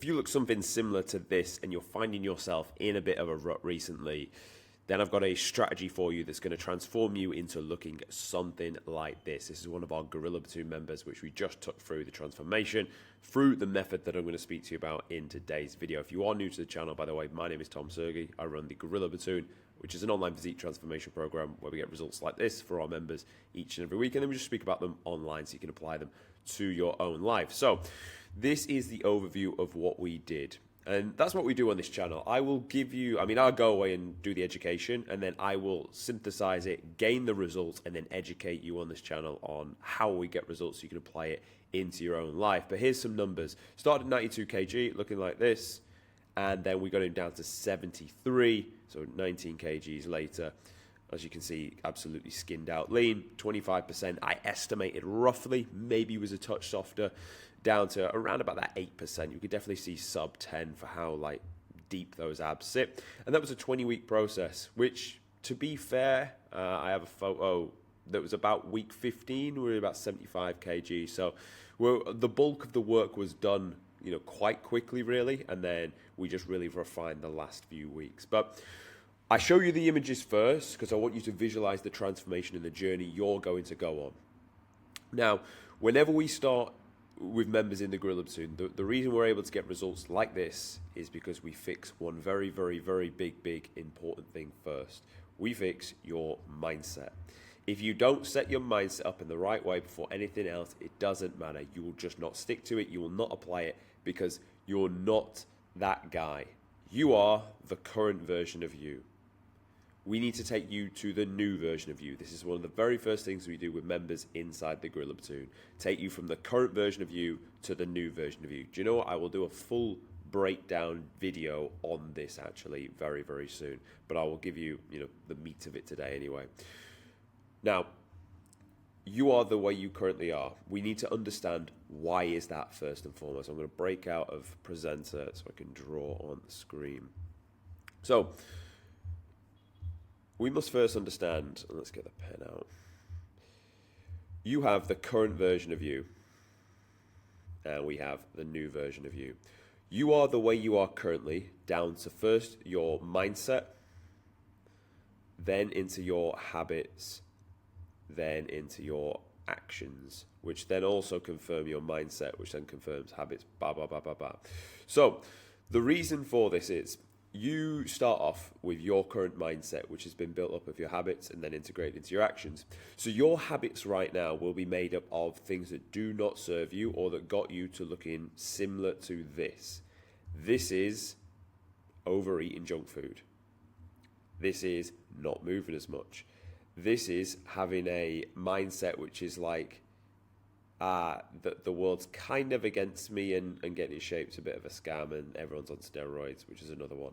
If you look something similar to this and you're finding yourself in a bit of a rut recently, then I've got a strategy for you that's going to transform you into looking something like this. This is one of our Gorilla Platoon members, which we just took through the transformation, through the method that I'm going to speak to you about in today's video. If you are new to the channel, by the way, my name is Tom Sergey. I run the Gorilla Platoon, which is an online physique transformation program where we get results like this for our members each and every week, and then we just speak about them online so you can apply them to your own life. So this is the overview of what we did. And that's what we do on this channel. I will give you, I'll go away and do the education, and then I will synthesize it, gain the results, and then educate you on this channel on how we get results so you can apply it into your own life. But here's some numbers. Started at 92 kg, looking like this, and then we got him down to 73, so 19 kgs later. As you can see, absolutely skinned out lean, 25%. I estimated roughly, maybe was a touch softer, down to around about that 8%. You could definitely see sub 10 for how deep those abs sit. And that was a 20-week process, which, to be fair, I have a photo that was about week 15. We were about 75 kg. So the bulk of the work was done, quite quickly, really. And then we just really refined the last few weeks. But I show you the images first because I want you to visualize the transformation and the journey you're going to go on. Now, whenever we start with members in the Gorilla Platoon, the reason we're able to get results like this is because we fix one very, very, very big, important thing first. We fix your mindset. If you don't set your mindset up in the right way before anything else, it doesn't matter. You will just not stick to it. You will not apply it because you're not that guy. You are the current version of you. We need to take you to the new version of you. This is one of the very first things we do with members inside the Gorilla Platoon. Take you from the current version of you to the new version of you. Do you know what? I will do a full breakdown video on this actually very, very soon. But I will give you, the meat of it today anyway. Now, you are the way you currently are. We need to understand why is that first and foremost. I'm going to break out of presenter so I can draw on the screen. So we must first understand, and let's get the pen out. You have the current version of you, and we have the new version of you. You are the way you are currently, down to first your mindset, then into your habits, then into your actions, which then also confirm your mindset, which then confirms habits, blah, blah, blah, blah, blah. So the reason for this is, you start off with your current mindset, which has been built up of your habits and then integrated into your actions. So your habits right now will be made up of things that do not serve you or that got you to looking similar to this. This is overeating junk food. This is not moving as much. This is having a mindset which is like, the world's kind of against me and getting in shape's a bit of a scam and everyone's on steroids, which is another one.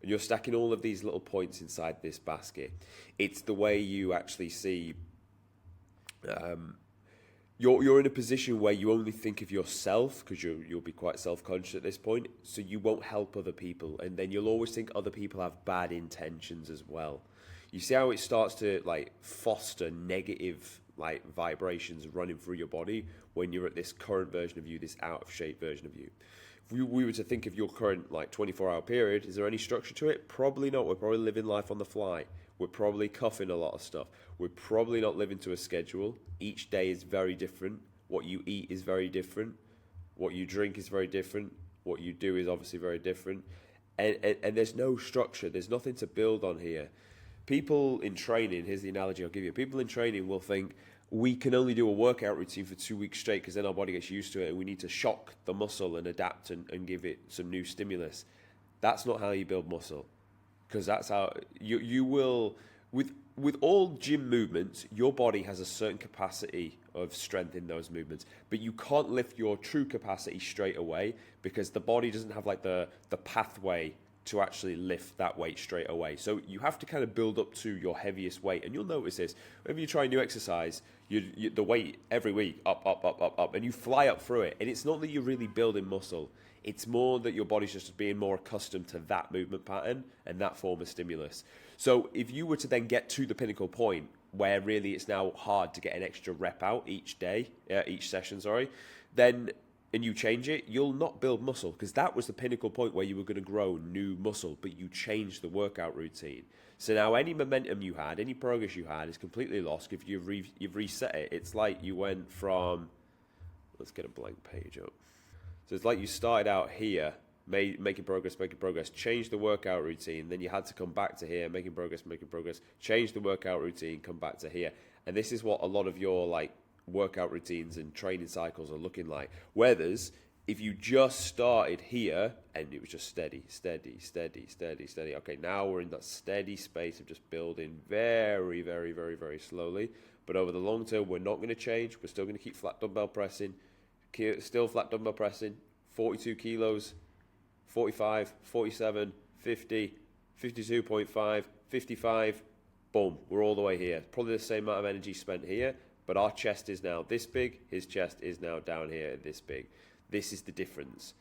And you're stacking all of these little points inside this basket. It's the way you actually see, you're in a position where you only think of yourself because you'll be quite self-conscious at this point, so you won't help other people, and then you'll always think other people have bad intentions as well. You see how it starts to foster negative vibrations running through your body when you're at this current version of you, this out of shape version of you. If we were to think of your current 24-hour period, is there any structure to it? Probably not. We're probably living life on the fly. We're probably cuffing a lot of stuff. We're probably not living to a schedule. Each day is very different. What you eat is very different. What you drink is very different. What you do is obviously very different. And there's no structure. There's nothing to build on here. People in training, here's the analogy I'll give you. People in training will think, we can only do a workout routine for 2 weeks straight because then our body gets used to it and we need to shock the muscle and adapt and give it some new stimulus. That's not how you build muscle, because that's how you will, with all gym movements, your body has a certain capacity of strength in those movements, but you can't lift your true capacity straight away because the body doesn't have the pathway to actually lift that weight straight away. So you have to kind of build up to your heaviest weight. And you'll notice this, whenever you try a new exercise, the weight every week, up, and you fly up through it. And it's not that you're really building muscle. It's more that your body's just being more accustomed to that movement pattern and that form of stimulus. So if you were to then get to the pinnacle point where really it's now hard to get an extra rep out each day, each session, then and you change it, you'll not build muscle, because that was the pinnacle point where you were going to grow new muscle, but you changed the workout routine. So now any momentum you had, any progress you had is completely lost if you've reset it. It's like you went from, let's get a blank page up. So it's like you started out here, making progress, changed the workout routine, then you had to come back to here, making progress, change the workout routine, come back to here. And this is what a lot of your like workout routines and training cycles are looking like. Whereas if you just started here and it was just steady. Okay, now we're in that steady space of just building very, very, very, very slowly. But over the long term, we're not going to change. We're still going to keep flat dumbbell pressing. Still flat dumbbell pressing. 42 kilos, 45, 47, 50, 52.5, 55. Boom, we're all the way here. Probably the same amount of energy spent here, but our chest is now this big. His chest is now down here this big. This is the difference.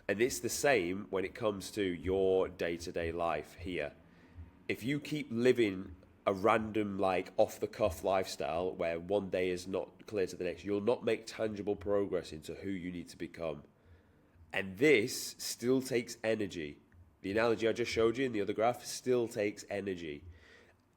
And it's the same when it comes to your day-to-day life here. If you keep living a random, like, off-the-cuff lifestyle where one day is not clear to the next, you'll not make tangible progress into who you need to become. And this still takes energy. The analogy I just showed you in the other graph still takes energy.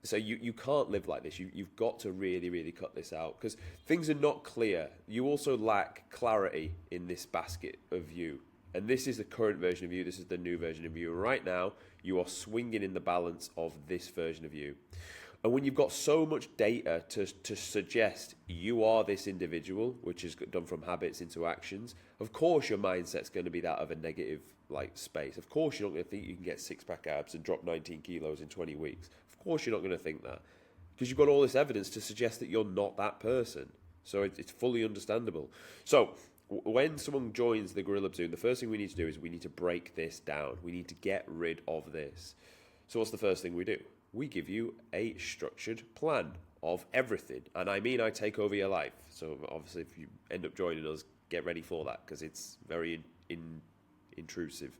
So you can't live like this. You've got to really, really cut this out because things are not clear. You also lack clarity in this basket of you. And this is the current version of you. This is the new version of you. Right now, you are swinging in the balance of this version of you. And when you've got so much data to suggest you are this individual, which is done from habits into actions, of course your mindset's going to be that of a negative like space. Of course you're not going to think you can get six-pack abs and drop 19 kilos in 20 weeks. Of course you're not going to think that because you've got all this evidence to suggest that you're not that person. So it's fully understandable. So when someone joins the Gorilla Platoon, the first thing we need to do is we need to break this down. We need to get rid of this. So what's the first thing we do? We give you a structured plan of everything. And I mean, I take over your life. So obviously, if you end up joining us, get ready for that because it's very intrusive.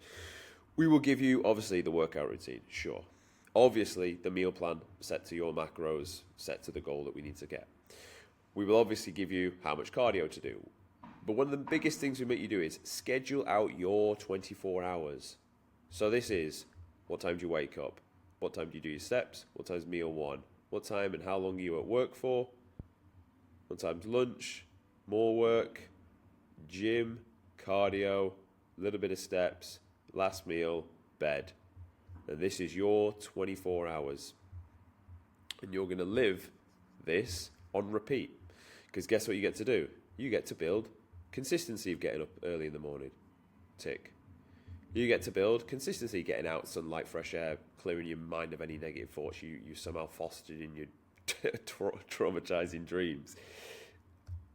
We will give you, obviously, the workout routine, sure. Obviously, the meal plan set to your macros, set to the goal that we need to get. We will obviously give you how much cardio to do. But one of the biggest things we make you do is schedule out your 24 hours. So this is, what time do you wake up? What time do you do your steps? What time's meal one? What time and how long are you at work for? What time's lunch? More work? Gym? Cardio? A little bit of steps? Last meal? Bed. And this is your 24 hours. And you're going to live this on repeat. Because guess what you get to do? You get to build consistency of getting up early in the morning. Tick. You get to build consistency, getting out, sunlight, fresh air, clearing your mind of any negative thoughts you somehow fostered in your traumatizing dreams.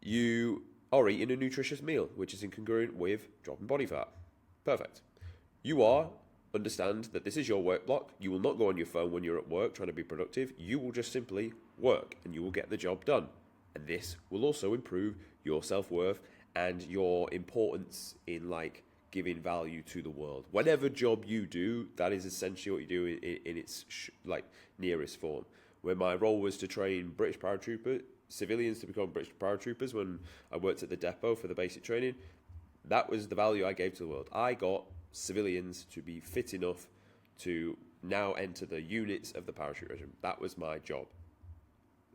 You are eating a nutritious meal, which is incongruent with dropping body fat. Perfect. You understand that this is your work block. You will not go on your phone when you're at work trying to be productive. You will just simply work and you will get the job done. And this will also improve your self-worth and your importance in giving value to the world. Whatever job you do, that is essentially what you do in its nearest form. When my role was to train British paratrooper civilians to become British paratroopers, when I worked at the depot for the basic training, that was the value I gave to the world. I got civilians to be fit enough to now enter the units of the parachute regiment. That was my job.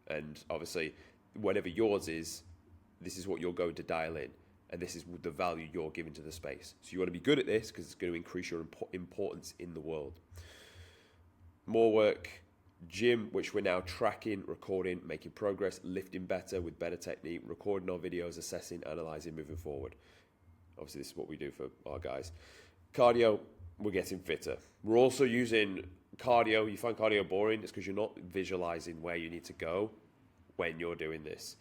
And obviously, whatever yours is, this is what you're going to dial in. And this is the value you're giving to the space. So you want to be good at this because it's going to increase your importance in the world. More work, gym, which we're now tracking, recording, making progress, lifting better with better technique, recording our videos, assessing, analysing, moving forward. Obviously, this is what we do for our guys. Cardio, we're getting fitter. We're also using cardio. You find cardio boring, it's because you're not visualising where you need to go when you're doing this.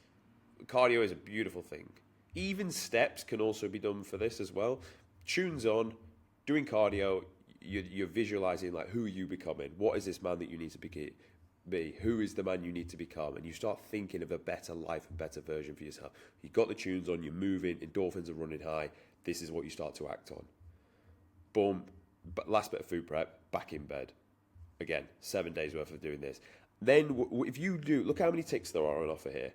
Cardio is a beautiful thing. Even steps can also be done for this as well. Tunes on, doing cardio, you're visualizing who are you becoming? What is this man that you need to be? Who is the man you need to become? And you start thinking of a better life and better version for yourself. You've got the tunes on, you're moving, endorphins are running high. This is what you start to act on. Boom, but last bit of food prep, back in bed. Again, 7 days worth of doing this. Then if you do, look how many ticks there are on offer here.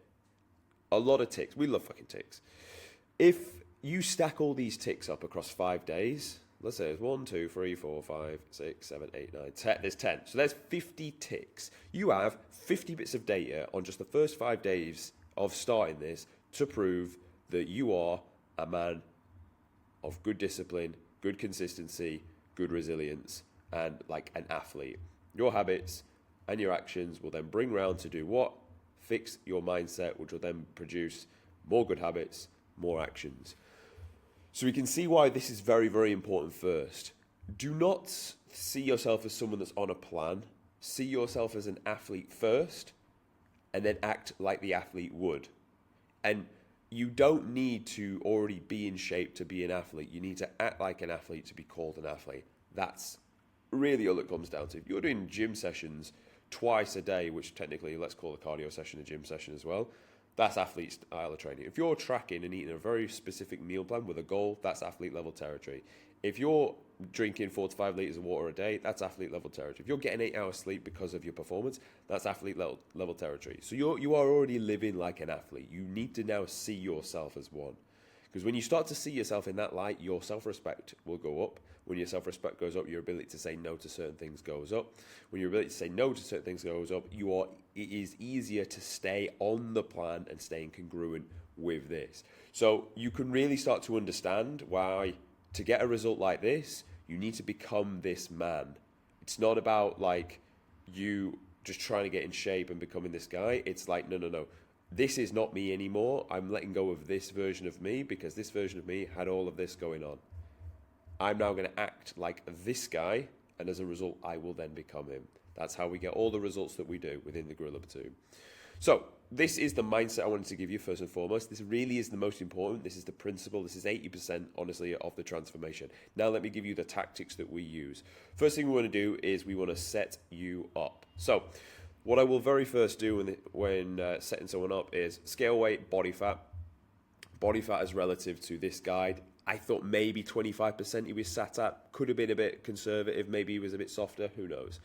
A lot of ticks. We love fucking ticks. If you stack all these ticks up across 5 days. Let's say it's 1, 2, 3, 4, 5, 6, 7, 8, 9, 10. There's 10. So there's 50 ticks. You have 50 bits of data on just the first 5 days of starting this to prove that you are a man of good discipline, good consistency, good resilience, and like an athlete. Your habits and your actions will then bring round to do what? Fix your mindset, which will then produce more good habits, more actions. So we can see why this is very, very important first. Do not see yourself as someone that's on a plan. See yourself as an athlete first, and then act like the athlete would. And you don't need to already be in shape to be an athlete. You need to act like an athlete to be called an athlete. That's really all it comes down to. If you're doing gym sessions twice a day, which technically let's call a cardio session a gym session as well, that's athlete style of training. If you're tracking and eating a very specific meal plan with a goal, that's athlete level territory. If you're drinking 4 to 5 litres of water a day, that's athlete level territory. If you're getting 8 hours sleep because of your performance, that's athlete level territory. So you are already living like an athlete. You need to now see yourself as one. Because when you start to see yourself in that light, your self-respect will go up. When your self-respect goes up, your ability to say no to certain things goes up. When your ability to say no to certain things goes up, it is easier to stay on the plan and staying congruent with this. So you can really start to understand why, to get a result like this, you need to become this man. It's not about like you just trying to get in shape and becoming this guy. It's like, no. This is not me anymore. I'm letting go of this version of me because this version of me had all of this going on. I'm now going to act like this guy, and as a result, I will then become him. That's how we get all the results that we do within the Gorilla Platoon. So this is the mindset I wanted to give you first and foremost. This really is the most important. This is the principle. This is 80%, honestly, of the transformation. Now let me give you the tactics that we use. First thing we want to do is we want to set you up. So what I will very first do when setting someone up is scale weight, body fat. Body fat is relative to this guide. I thought maybe 25% he was sat at. Could have been a bit conservative. Maybe he was a bit softer. Who knows?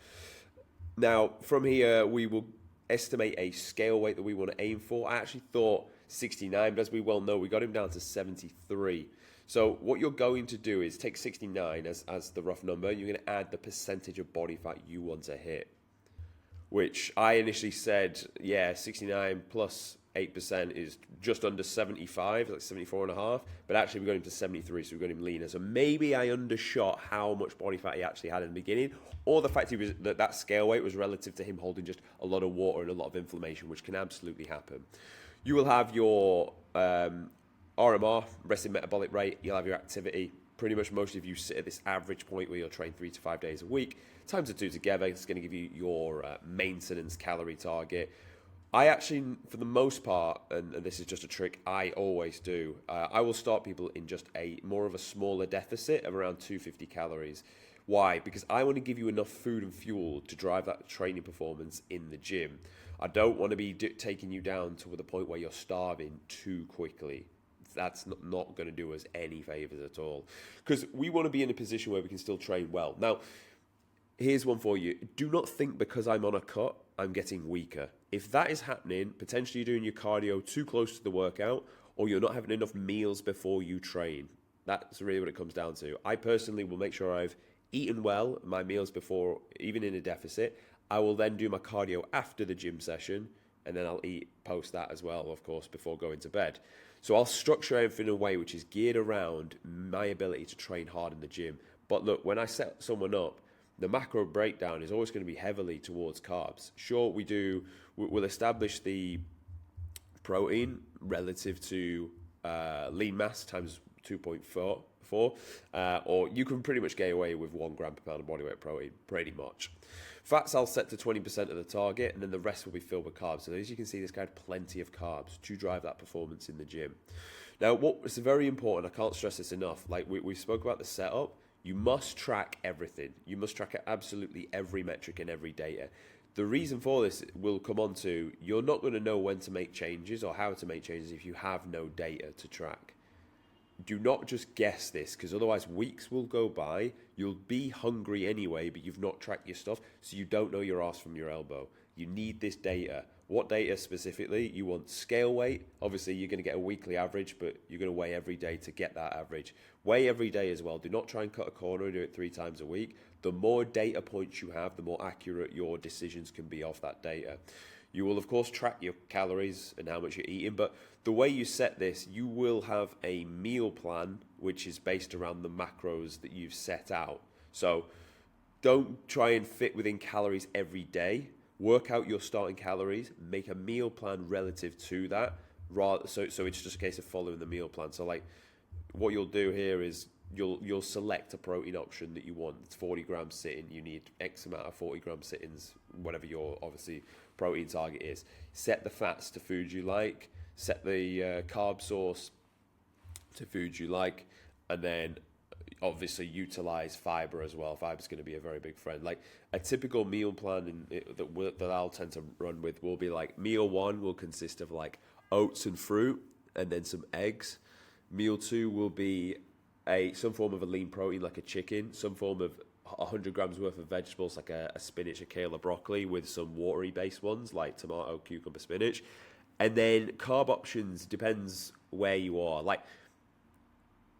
Now, from here, we will estimate a scale weight that we want to aim for. I actually thought 69, but as we well know, we got him down to 73. So what you're going to do is take 69 as the rough number. You're going to add the percentage of body fat you want to hit, which I initially said, 69 plus 8% is just under 75, like 74.5, but actually we got him to 73, so we got him leaner. So maybe I undershot how much body fat he actually had in the beginning, or the fact that scale weight was relative to him holding just a lot of water and a lot of inflammation, which can absolutely happen. You will have your RMR, resting metabolic rate, you'll have your activity. Pretty much most of you sit at this average point where you'll train 3 to 5 days a week. Times the two together, it's going to give you your maintenance calorie target. I actually, for the most part, and this is just a trick I always do, I will start people in just more of a smaller deficit of around 250 calories. Why? Because I want to give you enough food and fuel to drive that training performance in the gym. I don't want to be taking you down to the point where you're starving too quickly. That's not going to do us any favors at all. Because we want to be in a position where we can still train well. Now, here's one for you. Do not think because I'm on a cut, I'm getting weaker. If that is happening, potentially you're doing your cardio too close to the workout, or you're not having enough meals before you train. That's really what it comes down to. I personally will make sure I've eaten well, my meals before, even in a deficit. I will then do my cardio after the gym session, and then I'll eat post that as well, of course, before going to bed. So I'll structure everything in a way which is geared around my ability to train hard in the gym. But look, when I set someone up, the macro breakdown is always going to be heavily towards carbs. Sure, we'll establish the protein relative to lean mass times 2.4, or you can pretty much get away with 1 gram per pound of body weight protein, pretty much. Fats I'll set to 20% of the target, and then the rest will be filled with carbs. So as you can see, this guy had plenty of carbs to drive that performance in the gym. Now, what's very important, I can't stress this enough, like we spoke about the setup, you must track everything. You must track absolutely every metric and every data. The reason for this will come on to, you're not going to know when to make changes or how to make changes if you have no data to track. Do not just guess this, because otherwise weeks will go by. You'll be hungry anyway, but you've not tracked your stuff, so you don't know your arse from your elbow. You need this data. What data specifically? You want scale weight. Obviously, you're going to get a weekly average, but you're going to weigh every day to get that average. Weigh every day as well. Do not try and cut a corner and do it 3 times a week. The more data points you have, the more accurate your decisions can be off that data. You will, of course, track your calories and how much you're eating, but the way you set this, you will have a meal plan which is based around the macros that you've set out. So don't try and fit within calories every day. Work out your starting calories, make a meal plan relative to that. So it's just a case of following the meal plan. So like what you'll do here is you'll select a protein option that you want. It's 40 grams sitting. You need X amount of 40 gram sittings, whatever your obviously protein target is. Set the fats to foods you like. Set the carb source to foods you like, and then obviously utilize fiber as well. Fiber is going to be a very big friend. Like a typical meal plan that I'll tend to run with will be like meal 1 will consist of like oats and fruit and then some eggs. Meal 2 will be some form of a lean protein like a chicken, some form of 100 grams worth of vegetables like a spinach, a kale, a broccoli, with some watery based ones like tomato, cucumber, spinach. And then carb options depends where you are. Like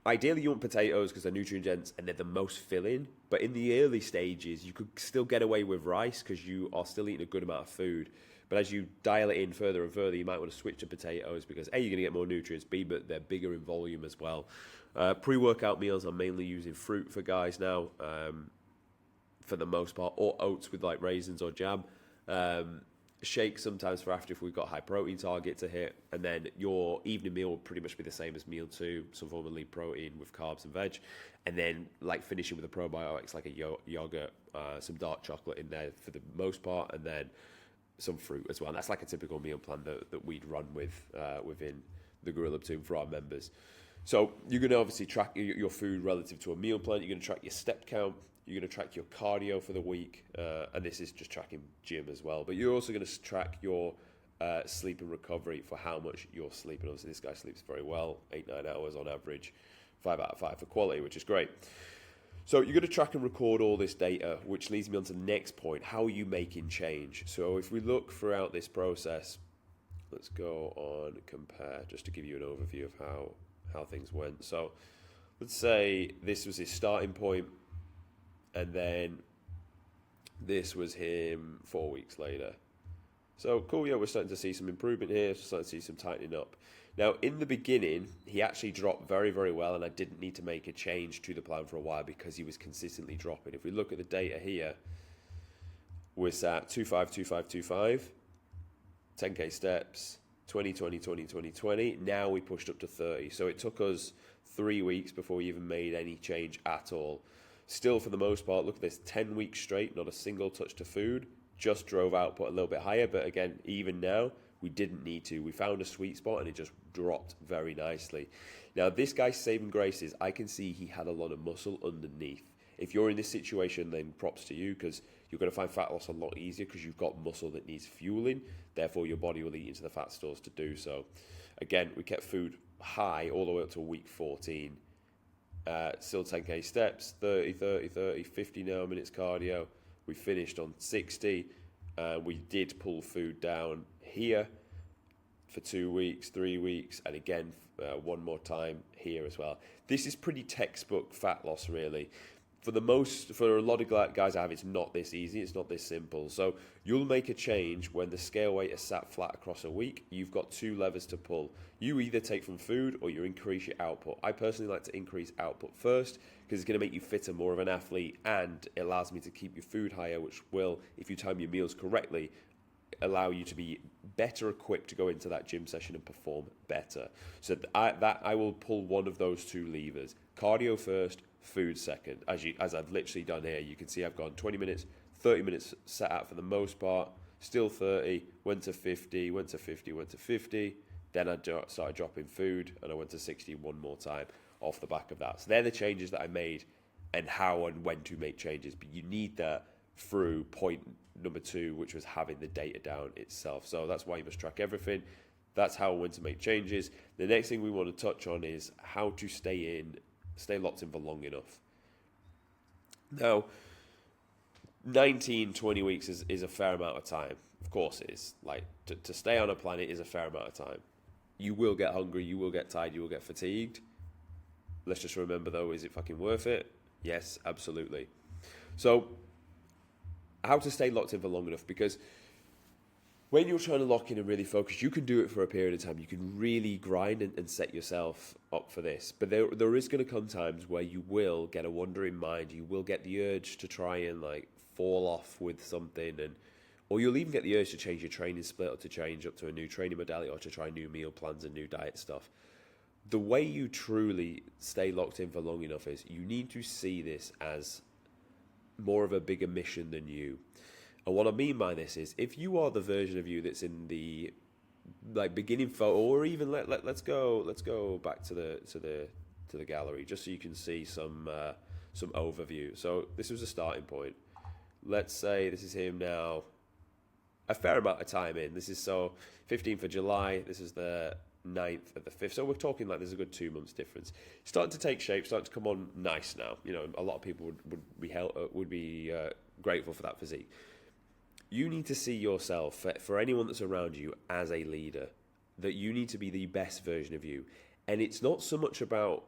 ideally, you want potatoes because they're nutrient dense and they're the most filling. But in the early stages, you could still get away with rice because you are still eating a good amount of food. But as you dial it in further and further, you might want to switch to potatoes because A, you're going to get more nutrients, B, but they're bigger in volume as well. Pre-workout meals, I'm mainly using fruit for guys now, for the most part, or oats with like raisins or jam. Shake sometimes for after if we've got high protein target to hit, and then your evening meal will pretty much be the same as meal 2, some form of lean protein with carbs and veg, and then like finishing with a probiotics like a yogurt, some dark chocolate in there for the most part, and then some fruit as well. And that's like a typical meal plan that we'd run with within the Gorilla Platoon for our members. So you're going to obviously track your food relative to a meal plan. You're going to track your step count. You're going to track your cardio for the week, and this is just tracking gym as well. But you're also going to track your sleep and recovery for how much you're sleeping. Obviously, this guy sleeps very well, 8-9 hours on average, 5 out of 5 for quality, which is great. So you're going to track and record all this data, which leads me on to the next point. How are you making change? So if we look throughout this process, let's go on compare, just to give you an overview of how things went. So let's say this was his starting point, and then this was him 4 weeks later. So cool, yeah, we're starting to see some improvement here, we're starting to see some tightening up. Now, in the beginning, he actually dropped very, very well, and I didn't need to make a change to the plan for a while because he was consistently dropping. If we look at the data here, we're at 25, 10K steps, 20, 20, 20, 20, 20. Now we pushed up to 30. So it took us 3 weeks before we even made any change at all. Still, for the most part, look at this, 10 weeks straight, not a single touch to food, just drove output a little bit higher. But again, even now, we didn't need to. We found a sweet spot and it just dropped very nicely. Now, this guy's saving grace is I can see he had a lot of muscle underneath. If you're in this situation, then props to you because you're going to find fat loss a lot easier because you've got muscle that needs fueling. Therefore, your body will eat into the fat stores to do so. Again, we kept food high all the way up to week 14. Still 10K steps, 30, 30, 30, 50 now minutes cardio. We finished on 60. We did pull food down here for 2 weeks, 3 weeks, and again one more time here as well. This is pretty textbook fat loss, really. For a lot of guys I have, it's not this easy, it's not this simple. So you'll make a change when the scale weight is sat flat across a week. You've got 2 levers to pull. You either take from food or you increase your output. I personally like to increase output first because it's going to make you fitter, more of an athlete, and it allows me to keep your food higher, which will, if you time your meals correctly, allow you to be better equipped to go into that gym session and perform better. So I will pull one of those 2 levers. Cardio first, food second. As I've literally done here, you can see I've gone 20 minutes, 30 minutes set out for the most part, still 30, went to 50, went to 50, went to 50. Then I started dropping food and I went to 60 one more time off the back of that. So they're the changes that I made and how and when to make changes. But you need that through point number 2, which was having the data down itself. So that's why you must track everything. That's how and when to make changes. The next thing we want to touch on is how to stay locked in for long enough. Now, 19, 20 weeks is a fair amount of time. Of course it is. Like, to stay on a planet is a fair amount of time. You will get hungry, you will get tired, you will get fatigued. Let's just remember, though, is it fucking worth it? Yes, absolutely. So, how to stay locked in for long enough? Because when you're trying to lock in and really focus, you can do it for a period of time. You can really grind and set yourself up for this. But there is going to come times where you will get a wandering mind. You will get the urge to try and like fall off with something, or you'll even get the urge to change your training split, or to change up to a new training modality, or to try new meal plans and new diet stuff. The way you truly stay locked in for long enough is you need to see this as more of a bigger mission than you. And what I mean by this is, if you are the version of you that's in the like beginning photo, or even let's go back to the gallery just so you can see some overview. So this was a starting point. Let's say this is him now, a fair amount of time in. This is 15th of July. This is the 9th of the 5th. So we're talking like there's a good 2 months difference. Starting to take shape, starting to come on nice now. You know, a lot of people would be grateful for that physique. You need to see yourself, for anyone that's around you, as a leader, that you need to be the best version of you. And it's not so much about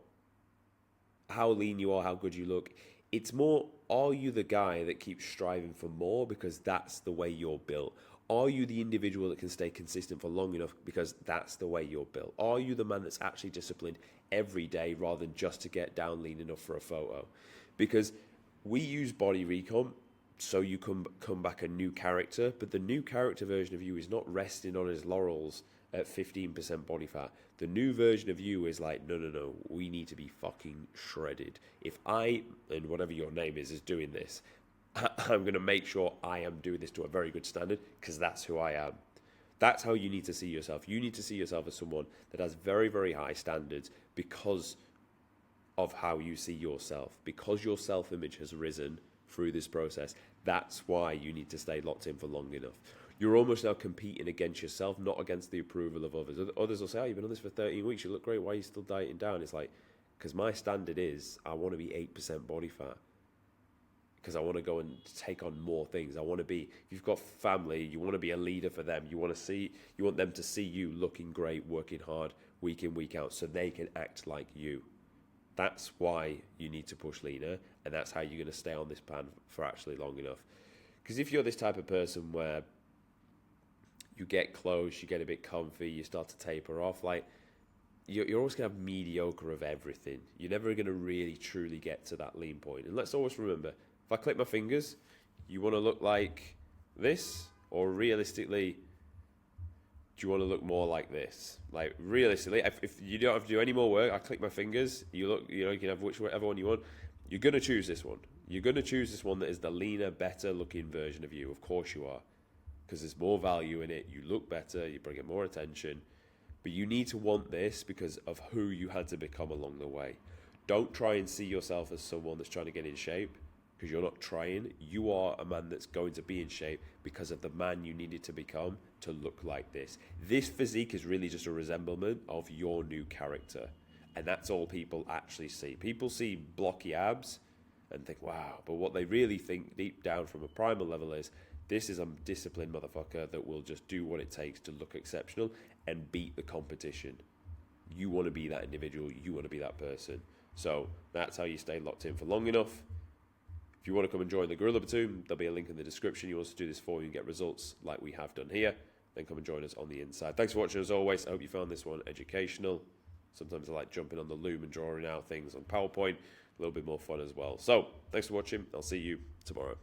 how lean you are, how good you look. It's more, are you the guy that keeps striving for more because that's the way you're built? Are you the individual that can stay consistent for long enough because that's the way you're built? Are you the man that's actually disciplined every day rather than just to get down lean enough for a photo? Because we use body recomp so you can come back a new character, but the new character version of you is not resting on his laurels at 15% body fat. The new version of you is like, no, we need to be fucking shredded. If I, and whatever your name is doing this, I'm going to make sure I am doing this to a very good standard, because that's who I am. That's how you need to see yourself. You need to see yourself as someone that has very, very high standards because of how you see yourself, because your self-image has risen through this process. That's why you need to stay locked in for long enough. You're almost now competing against yourself, not against the approval of others. Others will say, oh, you've been on this for 13 weeks, you look great, why are you still dieting down? It's like, because my standard is I want to be 8% body fat, because I want to go and take on more things. I want to be, if you've got family, you want to be a leader for them. You want them to see you looking great, working hard, week in, week out, so they can act like you. That's why you need to push leaner, and that's how you're going to stay on this plan for actually long enough. Because if you're this type of person where you get close, you get a bit comfy, you start to taper off, like you're always going to have mediocre of everything. You're never going to really truly get to that lean point. And let's always remember, if I click my fingers, you want to look like this, or realistically, do you want to look more like this? Like realistically, if you don't have to do any more work, I click my fingers, you can have whichever one you want. You're going to choose this one. You're going to choose this one that is the leaner, better looking version of you. Of course you are. Because there's more value in it. You look better, you bring it more attention. But you need to want this because of who you had to become along the way. Don't try and see yourself as someone that's trying to get in shape, because you're not trying. You are a man that's going to be in shape because of the man you needed to become to look like this. This physique is really just a resemblement of your new character. And that's all people actually see. People see blocky abs and think, wow. But what they really think deep down from a primal level is, this is a disciplined motherfucker that will just do what it takes to look exceptional and beat the competition. You want to be that individual. You want to be that person. So that's how you stay locked in for long enough. If you want to come and join the Gorilla Platoon, there'll be a link in the description. You want to do this for you and get results like we have done here, then come and join us on the inside. Thanks for watching as always. I hope you found this one educational. Sometimes I like jumping on the loom and drawing out things on PowerPoint. A little bit more fun as well. So thanks for watching. I'll see you tomorrow.